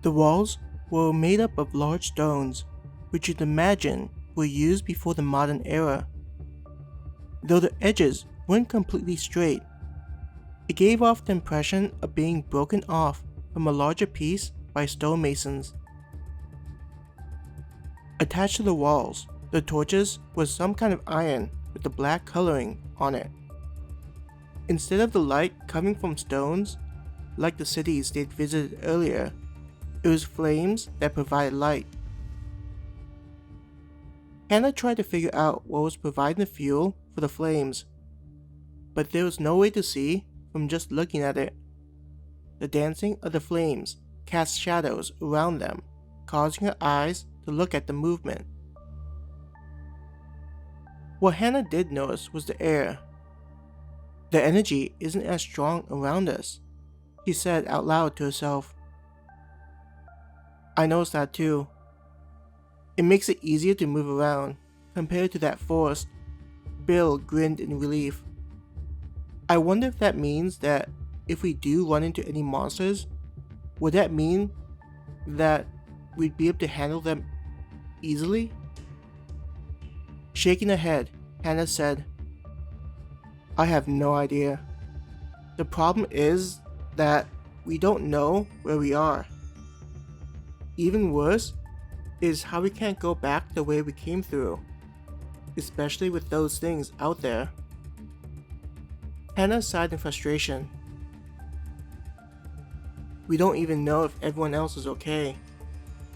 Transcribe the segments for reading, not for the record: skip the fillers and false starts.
The walls were made up of large stones, which you'd imagine were used before the modern era. Though the edges weren't completely straight, it gave off the impression of being broken off from a larger piece by stonemasons. Attached to the walls, the torches was some kind of iron with the black coloring on it. Instead of the light coming from stones, like the cities they'd visited earlier, it was flames that provided light. Hannah tried to figure out what was providing the fuel for the flames, but there was no way to see from just looking at it. The dancing of the flames cast shadows around them, causing her eyes to look at the movement. What Hannah did notice was the air. The energy isn't as strong around us, she said out loud to herself. I noticed that too. It makes it easier to move around compared to that forest. Bill grinned in relief. I wonder if that means that if we do run into any monsters, would that mean that we'd be able to handle them easily? Shaking her head, Hannah said, I have no idea. The problem is that we don't know where we are. Even worse is how we can't go back the way we came through, especially with those things out there. Hannah sighed in frustration. We don't even know if everyone else is okay,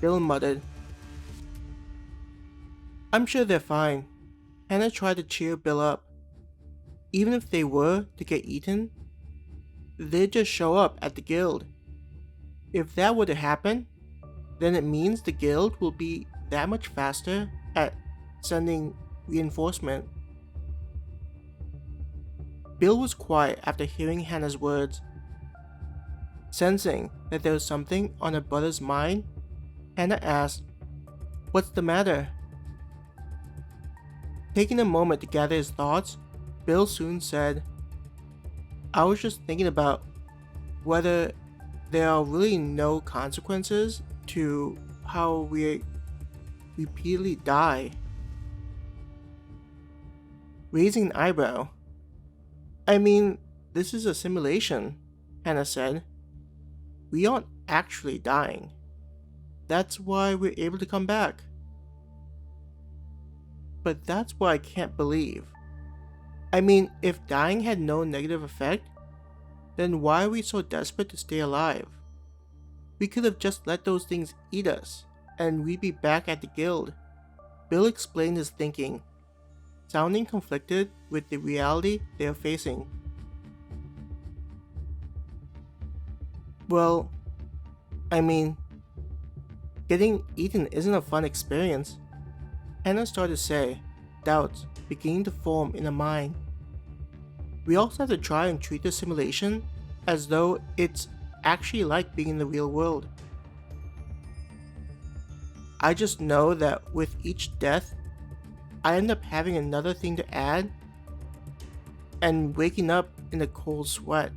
Bill muttered. I'm sure they're fine. Hannah tried to cheer Bill up. Even if they were to get eaten, they'd just show up at the guild. If that were to happen, then it means the guild will be that much faster at sending reinforcement. Bill was quiet after hearing Hannah's words. Sensing that there was something on her brother's mind, Hannah asked, What's the matter? Taking a moment to gather his thoughts, Bill soon said, I was just thinking about whether there are really no consequences to how we repeatedly die. Raising an eyebrow. I mean, this is a simulation, Hannah said. We aren't actually dying. That's why we're able to come back. But that's what I can't believe. I mean, if dying had no negative effect, then why are we so desperate to stay alive? We could have just let those things eat us, and we'd be back at the guild. Bill explained his thinking, sounding conflicted with the reality they are facing. Well, I mean, getting eaten isn't a fun experience, Hannah started to say, doubts beginning to form in her mind. We also have to try and treat the simulation as though it's actually like being in the real world. I just know that with each death, I end up having another thing to add and waking up in a cold sweat.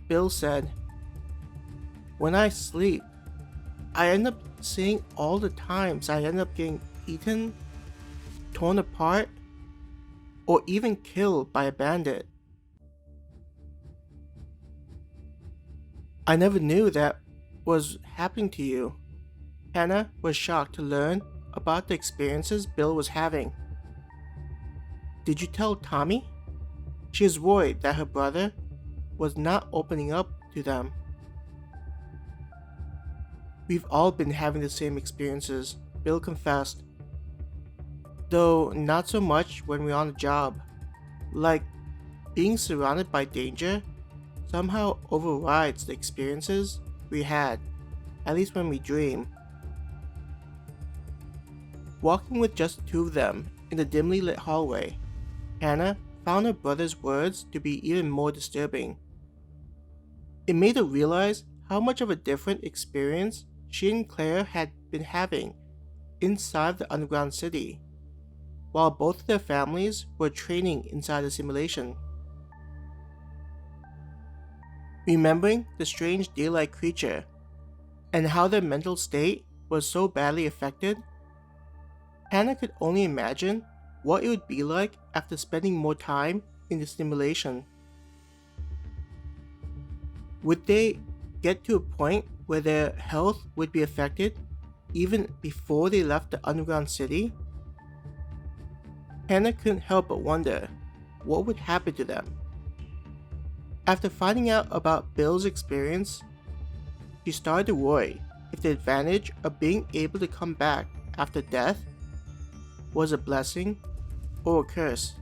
Bill said, When I sleep, I end up seeing all the times I end up getting eaten, torn apart, or even killed by a bandit. I never knew that was happening to you. Hannah was shocked to learn about the experiences Bill was having. Did you tell Tommy? She was worried that her brother was not opening up to them. We've all been having the same experiences, Bill confessed. Though not so much when we're on the job. Like, being surrounded by danger somehow overrides the experiences we had, at least when we dream. Walking with just the two of them in the dimly lit hallway, Hannah found her brother's words to be even more disturbing. It made her realize how much of a different experience she and Claire had been having inside the underground city, while both of their families were training inside the simulation. Remembering the strange daylight creature, and how their mental state was so badly affected, Hannah could only imagine what it would be like after spending more time in the simulation. Would they get to a point where their health would be affected even before they left the underground city? Hannah couldn't help but wonder what would happen to them. After finding out about Bill's experience, she started to worry if the advantage of being able to come back after death was a blessing or a curse.